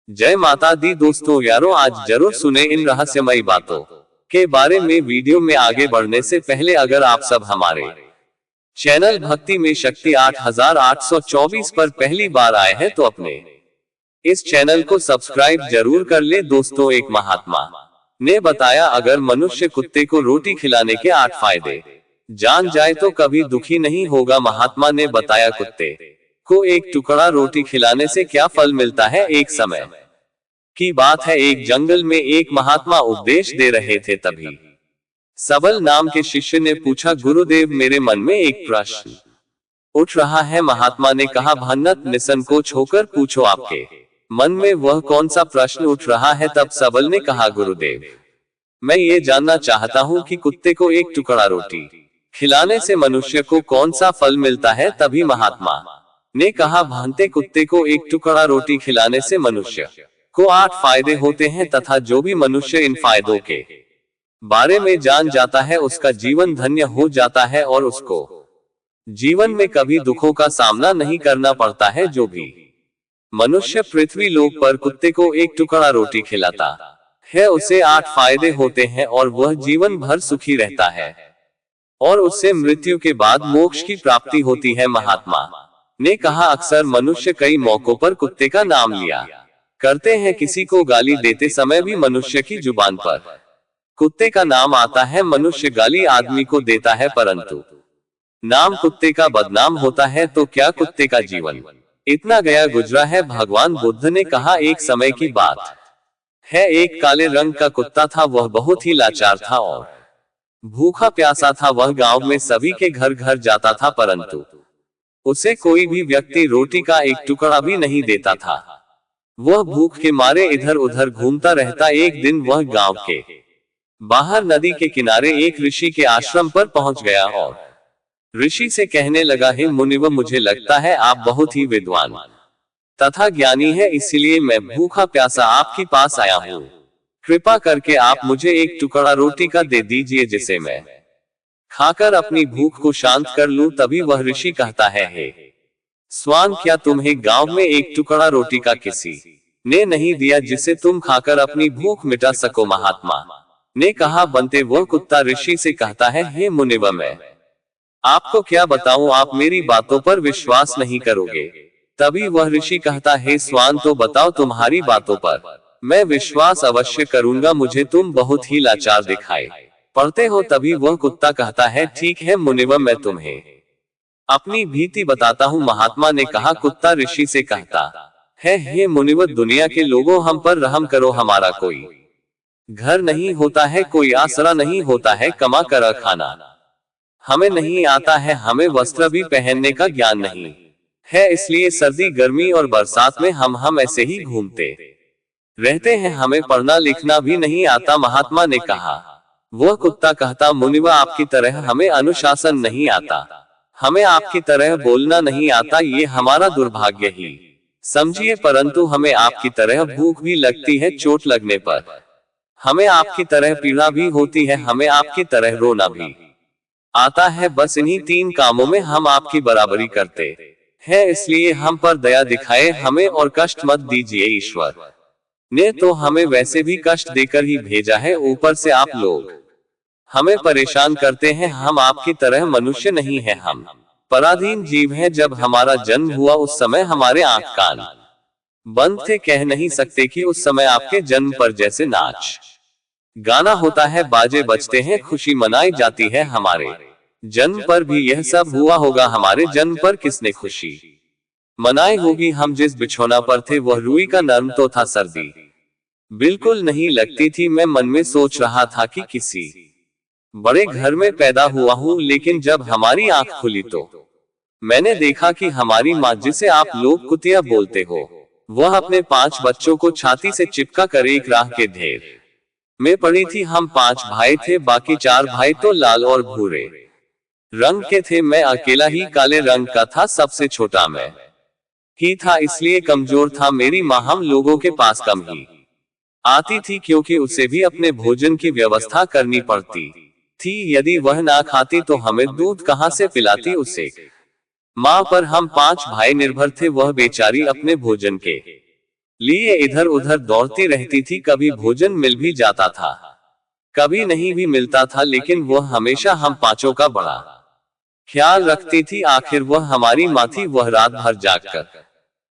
जय माता दी दोस्तों यारों, आज जरूर सुने इन रहस्यमयी बातों के बारे में। वीडियो में आगे बढ़ने से पहले अगर आप सब हमारे चैनल भक्ति में शक्ति 8824 पर पहली बार आए हैं तो अपने इस चैनल को सब्सक्राइब जरूर कर ले। दोस्तों, एक महात्मा ने बताया, अगर मनुष्य कुत्ते को रोटी खिलाने के 8 फायदे जान जाए तो कभी दुखी नहीं होगा। महात्मा ने बताया, कुत्ते को एक टुकड़ा रोटी खिलाने से क्या फल मिलता है। एक समय की बात है, एक जंगल में एक महात्मा उपदेश दे रहे थे। तभी सबल नाम के शिष्य ने पूछा, गुरुदेव, मेरे मन में एक प्रश्न उठ रहा है। महात्मा ने कहा, भन्नत निसंकोच होकर पूछो, आपके मन में वह कौन सा प्रश्न उठ रहा है। तब सबल ने कहा, गुरुदेव, मैं ये जानना चाहता हूँ कि कुत्ते को एक टुकड़ा रोटी खिलाने से मनुष्य को कौन सा फल मिलता है। तभी महात्मा ने कहा, भांते कुत्ते को एक टुकड़ा रोटी खिलाने से मनुष्य को 8 फायदे होते हैं, तथा जो भी मनुष्य इन फायदों के बारे में जान जाता है उसका जीवन धन्य हो जाता है और उसको जीवन में कभी दुखों का सामना नहीं करना पड़ता है। जो भी मनुष्य पृथ्वी लोक पर कुत्ते को एक टुकड़ा रोटी खिलाता है उसे 8 फायदे होते हैं और वह जीवन भर सुखी रहता है और उससे मृत्यु के बाद मोक्ष की प्राप्ति होती है। महात्मा ने कहा, अक्सर मनुष्य कई मौकों पर कुत्ते का नाम लिया करते हैं। किसी को गाली देते समय भी मनुष्य की जुबान पर कुत्ते का नाम आता है। मनुष्य गाली आदमी को देता है, परंतु नाम कुत्ते का बदनाम होता है। तो क्या कुत्ते का जीवन इतना गया गुजरा है। भगवान बुद्ध ने कहा, एक समय की बात है, एक काले रंग का कुत्ता था। वह बहुत ही लाचार था और भूखा प्यासा था। वह गांव में सभी के घर घर जाता था, परंतु उसे कोई भी व्यक्ति रोटी का एक टुकड़ा भी नहीं देता था। वह भूख के मारे इधर उधर घूमता रहता। एक दिन वह गांव के बाहर नदी के किनारे एक ऋषि के आश्रम पर पहुंच गया और ऋषि से कहने लगा, हे मुनिवर, मुझे लगता है आप बहुत ही विद्वान तथा ज्ञानी है, इसलिए मैं भूखा प्यासा आपके पास आया हूँ। कृपा करके आप मुझे एक टुकड़ा रोटी का दे दीजिए, जिसे मैं खाकर अपनी भूख को शांत कर लूं। तभी वह ऋषि कहता है, हे स्वान, क्या तुम्हें गांव में एक टुकड़ा रोटी का किसी ने नहीं दिया जिसे तुम खाकर अपनी भूख मिटा सको। महात्मा ने कहा, बनते वह कुत्ता ऋषि से कहता है, हे मुनिवर, मैं आपको क्या बताऊं, आप मेरी बातों पर विश्वास नहीं करोगे। तभी वह ऋषि कहता, हे स्वान, तो बताओ, तुम्हारी बातों पर मैं विश्वास अवश्य करूंगा। मुझे तुम बहुत ही लाचार दिखाई पड़ते हो। तभी वह कुत्ता कहता है, ठीक है मुनिवर, मैं तुम्हें अपनी भीति बताता हूँ। महात्मा ने कहा, कुत्ता ऋषि से कहता है, हे मुनिवर, दुनिया के लोगों, हम पर रहम करो। हमारा कोई घर नहीं होता है, कोई आसरा नहीं होता है, कमा कर खाना हमें नहीं आता है, हमें वस्त्र भी पहनने का ज्ञान नहीं है, इसलिए सर्दी गर्मी और बरसात में हम ऐसे ही घूमते रहते हैं, हमें पढ़ना लिखना भी नहीं आता। महात्मा ने कहा, वह कुत्ता कहता, मुनिवर, आपकी तरह हमें अनुशासन नहीं आता, हमें आपकी तरह बोलना नहीं आता, ये हमारा दुर्भाग्य ही समझिए, परंतु हमें आपकी तरह भूख भी लगती है, चोट लगने पर हमें आपकी तरह पीड़ा भी होती है, हमें आपकी तरह रोना भी आता है। बस इन्हीं 3 कामों में हम आपकी बराबरी करते हैं, इसलिए हम पर दया दिखाए हमें और कष्ट मत दीजिए। ईश्वर ने तो हमें वैसे भी कष्ट देकर ही भेजा है, ऊपर से आप लोग हमें परेशान करते हैं। हम आपकी तरह मनुष्य नहीं है, हम पराधीन जीव हैं। जब हमारा जन्म हुआ उस समय हमारे आंख कान बंद थे, कह नहीं सकते कि उस समय आपके जन्म पर जैसे नाच गाना होता है, बाजे बजते हैं, खुशी मनाई जाती है। हमारे जन्म पर भी यह सब हुआ होगा। हमारे जन्म पर किसने खुशी मनाई होगी। हम जिस बिछौना पर थे वह रुई का नर्म तो था, सर्दी बिल्कुल नहीं लगती थी। मैं मन में सोच रहा था कि किसी बड़े घर में पैदा हुआ हूँ, लेकिन जब हमारी आंख खुली तो मैंने देखा कि हमारी माँ, जिसे आप लोग कुतिया बोलते हो, वह अपने 5 बच्चों को छाती से चिपका कर एक राह के ढेर में पड़ी थी। हम 5 भाई थे, बाकी 4 भाई तो लाल और भूरे रंग के थे। मैं अकेला ही काले रंग का था, सबसे छोटा मैं ही था, इसलिए कमजोर था। मेरी माँ हम लोगों के पास कम ही आती थी, क्योंकि उसे भी अपने भोजन की व्यवस्था करनी पड़ती थी। यदि वह ना खाती तो हमें दूध कहाँ से पिलाती उसे। माँ पर हम 5 भाई निर्भर थे, वह बेचारी अपने भोजन के लिए इधर उधर दौड़ती रहती थी। कभी भोजन मिल भी जाता था, कभी नहीं भी मिलता था, लेकिन वह हमेशा हम पांचों का बड़ा ख्याल रखती थी। आखिर वह हमारी माँ थी। वह रात भर जागकर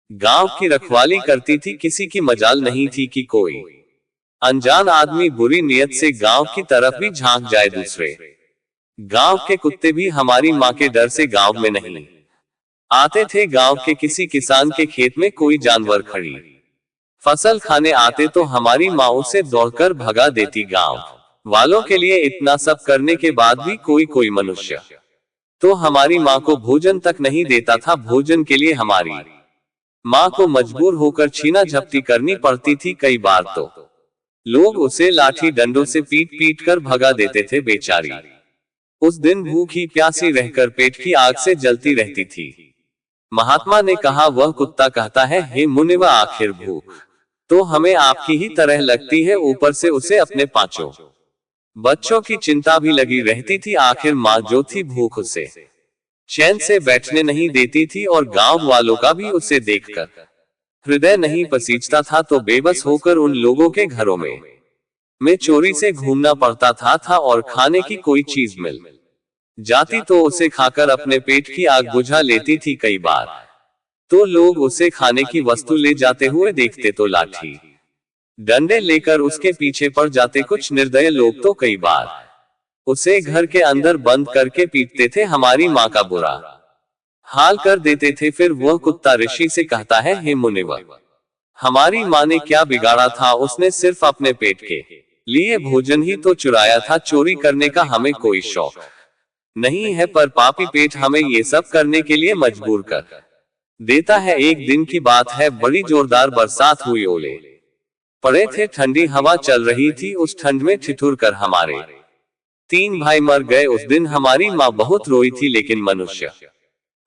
गांव की रखवाली करती थी। किसी की मजाल नहीं थी कि कोई अनजान आदमी बुरी नियत से गांव की तरफ भी झांक जाए। दूसरे गांव के कुत्ते भी हमारी माँ के डर से गांव में नहीं आते थे। गांव के किसी किसान के खेत में कोई जानवर खड़ी फसल खाने आते तो हमारी माँ उसे दौड़कर भगा देती। गांव वालों के लिए इतना सब करने के बाद भी कोई मनुष्य तो हमारी माँ को भोजन तक नहीं देता था। भोजन के लिए हमारी माँ को मजबूर होकर छीना झपटी करनी पड़ती थी। कई बार तो लोग उसे लाठी डंडों से पीट पीट कर भगा देते थे। बेचारी उस दिन भूखी प्यासी रहकर पेट की आग से जलती रहती थी। महात्मा ने कहा, वह कुत्ता कहता है, हे मुनिवा, आखिर भूख तो हमें आपकी ही तरह लगती है, ऊपर से उसे अपने पांचों बच्चों की चिंता भी लगी रहती थी। आखिर माँ जो थी, भूख उसे चैन से बैठने नहीं देती थी और गांव वालों का भी उसे देखकर हृदय नहीं पसीजता था। तो बेबस होकर उन लोगों के घरों में चोरी से घूमना पड़ता था और खाने की कोई चीज मिल जाती तो उसे खाकर अपने पेट की आग बुझा लेती थी। कई बार तो लोग उसे खाने की वस्तु ले जाते हुए देखते तो लाठी डंडे लेकर उसके पीछे पड़ जाते। कुछ निर्दय लोग तो कई बार उसे घर के अंदर बंद करके पीटते थे। हमारी माँ का बुरा हाल कर देते थे। फिर वह कुत्ता ऋषि से कहता है, हे मुनिवर, हमारी माँ ने क्या बिगाड़ा था? उसने सिर्फ अपने पेट के लिए भोजन ही तो चुराया था। चोरी करने का हमें कोई शौक नहीं है, पर पापी पेट हमें ये सब करने के लिए मजबूर कर देता है। एक दिन की बात है, बड़ी जोरदार बरसात हुई, ओले पड़े थे, ठंडी हवा चल रही थी। उस ठंड में ठिठुर कर हमारे 3 भाई मर गए। उस दिन हमारी माँ बहुत रोई थी, लेकिन मनुष्य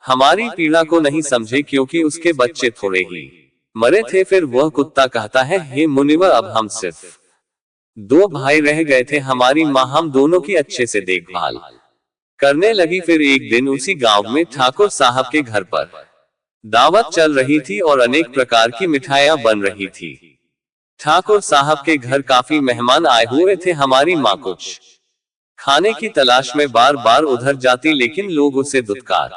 हमारी पीड़ा को नहीं समझे, क्योंकि उसके बच्चे थोड़े ही मरे थे। फिर वह कुत्ता कहता है, हे मुनिवर, अब हम सिर्फ 2 भाई रह गए थे। हमारी माँ हम दोनों की अच्छे से देखभाल करने लगी। फिर एक दिन उसी गांव में ठाकुर साहब के घर पर दावत चल रही थी और अनेक प्रकार की मिठाइयां बन रही थी। ठाकुर साहब के घर काफी मेहमान आए हुए थे। हमारी माँ कुछ खाने की तलाश में बार बार उधर जाती, लेकिन लोग उसे दुत्कार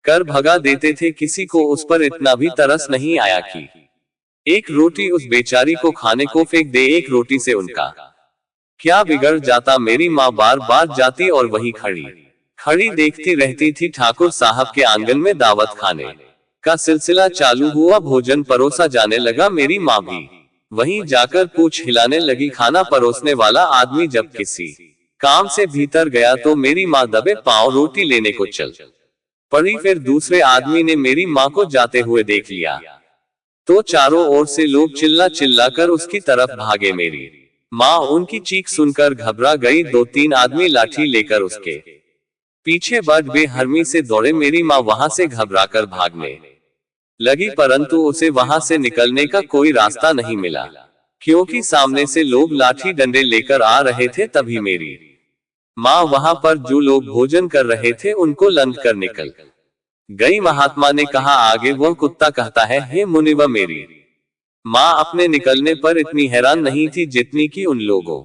कर भगा देते थे। किसी को उस पर इतना भी तरस नहीं आया कि एक रोटी उस बेचारी को खाने को फेंक दे। एक रोटी से उनका क्या बिगड़ जाता? मेरी माँ बार बार जाती और वही खड़ी खड़ी देखती रहती थी। ठाकुर साहब के आंगन में दावत खाने का सिलसिला चालू हुआ। भोजन परोसा जाने लगा। मेरी माँ भी वहीं जाकर पूछ हिलाने लगी। खाना परोसने वाला आदमी जब किसी काम से भीतर गया तो मेरी माँ दबे पांव रोटी लेने को चल पड़ी। फिर दूसरे आदमी ने मेरी माँ को जाते हुए देख लिया तो चारों ओर से लोग चिल्ला चिल्ला कर उसकी तरफ भागे। मेरी माँ उनकी चीख सुनकर घबरा गई। 2-3 आदमी लाठी लेकर उसके पीछे बड़ बेहरमी से दौड़े। मेरी माँ वहां से घबराकर भागने लगी, परंतु उसे वहां से निकलने का कोई रास्ता नहीं मिला, क्योंकि सामने से लोग लाठी डंडे लेकर आ रहे थे। तभी मेरी माँ वहां पर जो लोग भोजन कर रहे थे उनको लंघ कर निकल गई। महात्मा ने कहा, आगे वह कुत्ता कहता है, हे मुनिवा, मेरी माँ अपने निकलने पर इतनी हैरान नहीं थी जितनी कि उन लोगों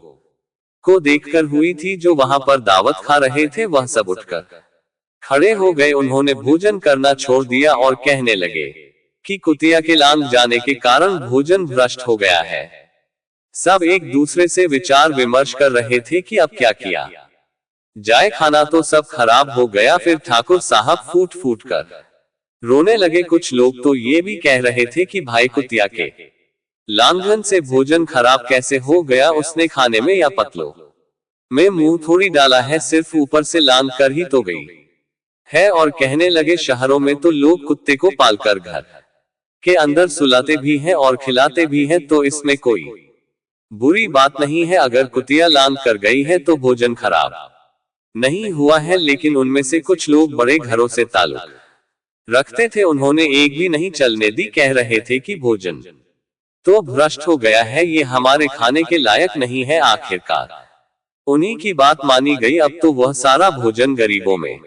को देखकर हुई थी जो वहां पर दावत खा रहे थे। वह सब उठकर खड़े हो गए। उन्होंने भोजन करना छोड़ दिया और कहने लगे कि कुतिया के लांघ जाने के कारण भोजन भ्रष्ट हो गया है। सब एक दूसरे से विचार विमर्श कर रहे थे कि अब क्या किया जाए, खाना तो सब खराब हो गया। फिर ठाकुर साहब फूट फूट कर रोने लगे। कुछ लोग तो ये भी कह रहे थे कि भाई कुतिया के लांघन से भोजन खराब कैसे हो गया? उसने खाने में या पतलों में मुंह थोड़ी डाला है, सिर्फ ऊपर से लांघ कर ही तो गई है। और कहने लगे, शहरों में तो लोग कुत्ते को पालकर घर के अंदर सुलाते भी हैं और खिलाते भी हैं, तो इसमें कोई बुरी बात नहीं है। अगर कुतिया लांघ कर गई है तो भोजन खराब नहीं हुआ है। लेकिन उनमें से कुछ लोग बड़े घरों से ताल्लुक रखते थे, उन्होंने एक भी नहीं चलने दी। कह रहे थे कि भोजन तो भ्रष्ट हो गया है, ये हमारे खाने के लायक नहीं है। आखिरकार उन्हीं की बात मानी गई। अब तो वह सारा भोजन गरीबों में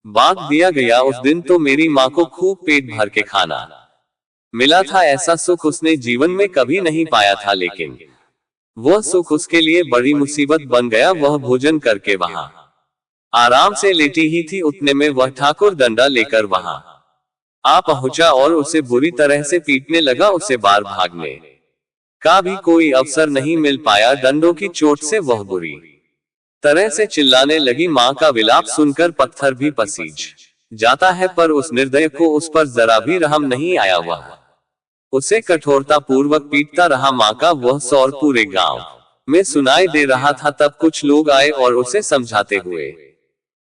बांट दिया गया। उस दिन तो मेरी माँ को खूब पेट भर के खाना मिला था ऐसा सुख उसने जीवन में कभी नहीं पाया था, लेकिन वह सुख उसके लिए बड़ी मुसीबत बन गया। वह भोजन करके वहां आराम से लेटी ही थी, उतने में वह ठाकुर डंडा लेकर वहां आ पहुंचा और उसे बुरी तरह से पीटने लगा। उसे बाहर भागने का भी कोई अवसर नहीं मिल पाया। डंडों की चोट से वह बुरी तरह से चिल्लाने लगी। मां का विलाप सुनकर पत्थर भी पसीज जाता है, पर उस निर्दय को उस पर जरा भी रहम नहीं आया। वह उसे कठोरता पूर्वक पीटता रहा। मां का वह शौर पूरे गांव में सुनाई दे रहा था। तब कुछ लोग आए और उसे समझाते हुए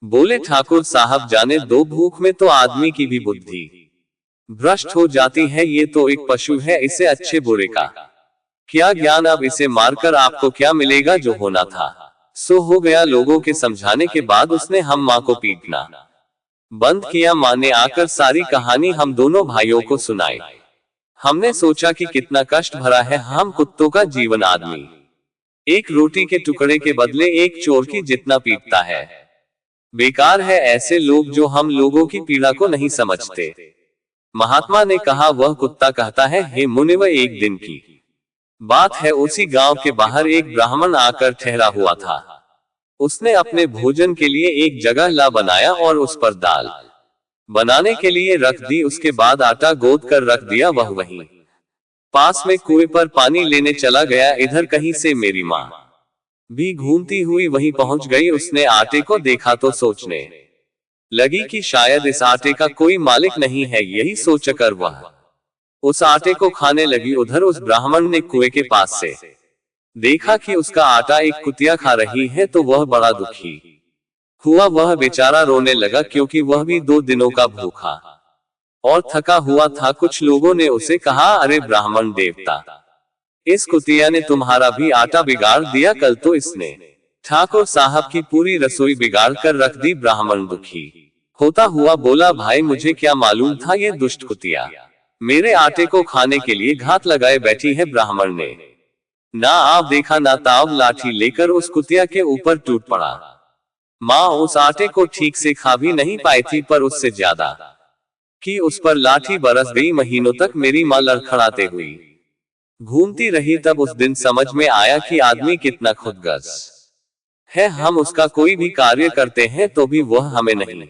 बोले, ठाकुर साहब जाने दो, भूख में तो आदमी की भी बुद्धि भ्रष्ट हो जाती है। ये तो एक पशु है, इसे अच्छे बुरे का क्या ज्ञान। अब इसे मारकर आपको क्या मिलेगा, जो होना था सो हो गया। लोगों के समझाने के बाद उसने हम मां को पीटना बंद किया। मां ने आकर सारी कहानी हम दोनों भाइयों को सुनाई। हमने सोचा कि कितना कष्ट भरा है हम कुत्तों का जीवन। आदमी एक रोटी के टुकड़े के बदले एक चोर की जितना पीटता है। बेकार है ऐसे लोग जो हम लोगों की पीड़ा को नहीं समझते। महात्मा ने कहा, वह कुत्ता कहता है, हे मुनिव, एक दिन की बात है, उसी गांव के बाहर एक ब्राह्मण आकर ठहरा हुआ था। उसने अपने भोजन के लिए एक जगह ला बनाया और उस पर दाल बनाने के लिए रख दी। उसके बाद आटा गोद कर रख दिया। वह वहीं पास में कुएं पर पानी लेने चला गया। इधर कहीं से मेरी माँ भी घूमती हुई वहीं पहुंच गई। उसने आटे को देखा तो सोचने लगी कि शायद इस आटे का कोई मालिक नहीं है। यही सोचकर वह उस आटे को खाने लगी। उधर उस ब्राह्मण ने कुएं के पास से देखा कि उसका आटा एक कुतिया खा रही है, तो वह बड़ा दुखी हुआ। वह बेचारा रोने लगा, क्योंकि वह भी 2 दिनों का भूखा और थका हुआ था। कुछ लोगों ने उसे कहा, अरे ब्राह्मण देवता, इस कुतिया ने तुम्हारा भी आटा बिगाड़ दिया। कल तो इसने ठाकुर साहब की पूरी रसोई बिगाड़ कर रख दी। ब्राह्मण दुखी होता हुआ बोला, भाई मुझे क्या मालूम था ये दुष्ट कुतिया मेरे आटे को खाने के लिए घात लगाए बैठी है। ब्राह्मण ने ना आप देखा ना ताव, लाठी लेकर उस कुतिया के ऊपर टूट पड़ा। माँ उस आटे को ठीक से खा भी नहीं पाई थी, पर उससे ज्यादा कि उस पर लाठी बरस गई। महीनों तक मेरी माँ लड़खड़ाते हुई घूमती रही। तब उस दिन समझ में आया कि आदमी कितना खुदगर्ज है। हम उसका कोई भी कार्य करते हैं तो भी वह हमें नहीं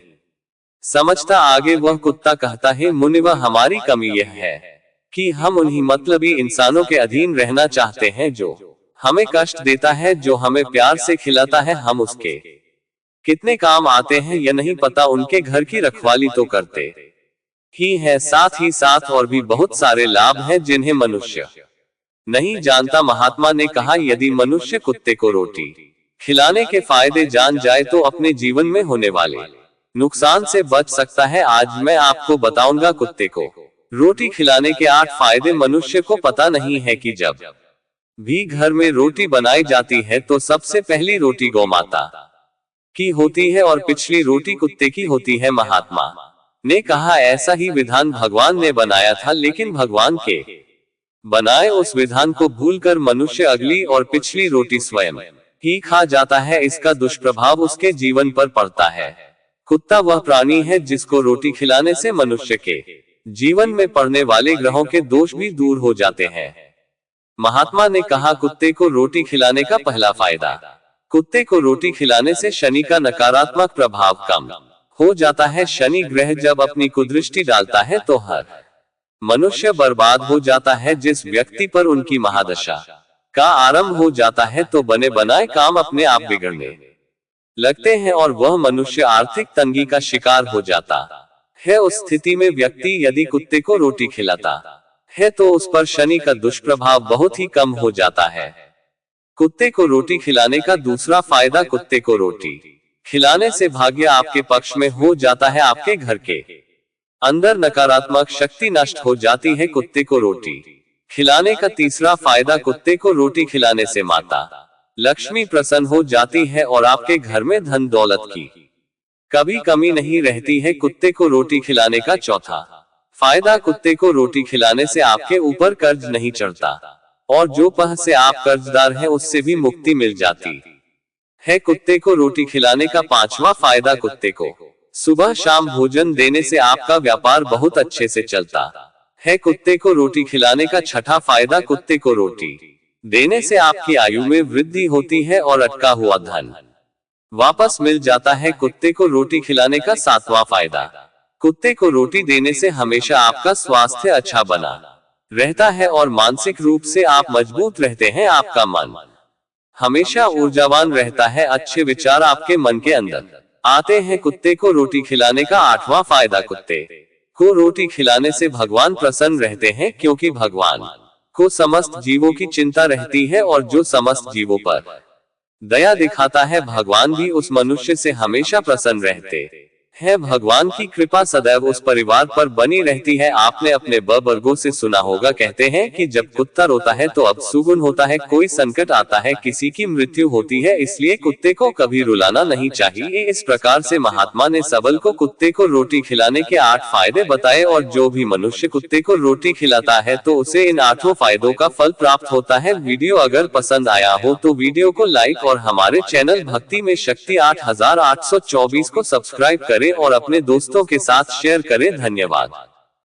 समझता। आगे वह कुत्ता कहता है, मुनिवा, हमारी कमी यह है कि हम उन्हीं मतलबी इंसानों के अधीन रहना चाहते हैं जो हमें कष्ट देता है, जो हमें प्यार से खिलाता है। हम उसके कितने काम आते हैं यह नहीं पता। उनके घर की रखवाली तो करते ही है, साथ ही साथ और भी बहुत सारे लाभ हैं जिन्हें मनुष्य नहीं जानता। महात्मा ने कहा, यदि मनुष्य कुत्ते को रोटी खिलाने के फायदे जान जाए तो अपने जीवन में होने वाले नुकसान से बच सकता है। आज मैं आपको बताऊंगा कुत्ते को रोटी खिलाने के 8 फायदे। मनुष्य को पता नहीं है कि जब भी घर में रोटी बनाई जाती है तो सबसे पहली रोटी गौमाता की होती है और पिछली रोटी कुत्ते की होती है। महात्मा ने कहा, ऐसा ही विधान भगवान ने बनाया था, लेकिन भगवान के बनाए उस विधान को भूलकर मनुष्य अगली और पिछली रोटी स्वयं ही खा जाता है। इसका दुष्प्रभाव उसके जीवन पर पड़ता है। कुत्ता वह प्राणी है जिसको रोटी खिलाने से मनुष्य के जीवन में पड़ने वाले ग्रहों के दोष भी दूर हो जाते हैं। महात्मा ने कहा, कुत्ते को रोटी खिलाने का पहला फायदा, कुत्ते को रोटी खिलाने से शनि का नकारात्मक प्रभाव कम हो जाता है। शनि ग्रह जब अपनी कुदृष्टि डालता है तो हर मनुष्य बर्बाद हो जाता है। जिस व्यक्ति पर उनकी महादशा का आरंभ हो जाता है तो बने बनाए काम अपने आप बिगड़ने लगते हैं और वह मनुष्य आर्थिक तंगी का शिकार हो जाता है। उस स्थिति में व्यक्ति यदि कुत्ते को रोटी खिलाता है तो उस पर शनि का दुष्प्रभाव बहुत ही कम हो जाता है। कुत्ते को रोटी खिलाने का दूसरा फायदा, कुत्ते को रोटी खिलाने से भाग्य आपके पक्ष में हो जाता है। आपके घर के अंदर नकारात्मक शक्ति नष्ट हो जाती है। कुत्ते को रोटी खिलाने का तीसरा फायदा, कुत्ते को रोटी खिलाने से माता लक्ष्मी प्रसन्न हो जाती है और आपके घर में धन दौलत की कभी कमी नहीं रहती है। कुत्ते को रोटी खिलाने का चौथा फायदा, कुत्ते को रोटी खिलाने से आपके ऊपर कर्ज नहीं चढ़ता और जो पह से आप कर्जदार हैं उससे भी मुक्ति मिल जाती है। कुत्ते को रोटी खिलाने का पांचवा फायदा, कुत्ते को सुबह शाम भोजन देने से आपका व्यापार बहुत अच्छे से चलता है कुत्ते को रोटी खिलाने का छठा फायदा। कुत्ते को रोटी देने से आपकी आयु में वृद्धि होती है और अटका हुआ धन वापस मिल जाता है। कुत्ते को रोटी खिलाने का सातवां फायदा। कुत्ते को रोटी देने से हमेशा आपका स्वास्थ्य अच्छा बना रहता है और मानसिक रूप से आप मजबूत रहते हैं। आपका मन हमेशा ऊर्जावान रहता है, अच्छे विचार आपके मन के अंदर आते हैं। कुत्ते को रोटी खिलाने का आठवां फायदा। कुत्ते को रोटी खिलाने से भगवान प्रसन्न रहते हैं, क्योंकि भगवान को समस्त जीवों की चिंता रहती है और जो समस्त जीवों पर दया दिखाता है, भगवान भी उस मनुष्य से हमेशा प्रसन्न रहते है। भगवान की कृपा सदैव उस परिवार पर बनी रहती है। आपने अपने बुजुर्गों से सुना होगा, कहते हैं कि जब कुत्ता रोता है तो अब सुगुन होता है, कोई संकट आता है, किसी की मृत्यु होती है, इसलिए कुत्ते को कभी रुलाना नहीं चाहिए। इस प्रकार से महात्मा ने सबल को कुत्ते को रोटी खिलाने के 8 फायदे बताए और जो भी मनुष्य कुत्ते को रोटी खिलाता है तो उसे इन 8 फायदों का फल प्राप्त होता है। वीडियो अगर पसंद आया हो तो वीडियो को लाइक और हमारे चैनल भक्ति में शक्ति 8824 को सब्सक्राइब करें और अपने दोस्तों के साथ शेयर करें। धन्यवाद।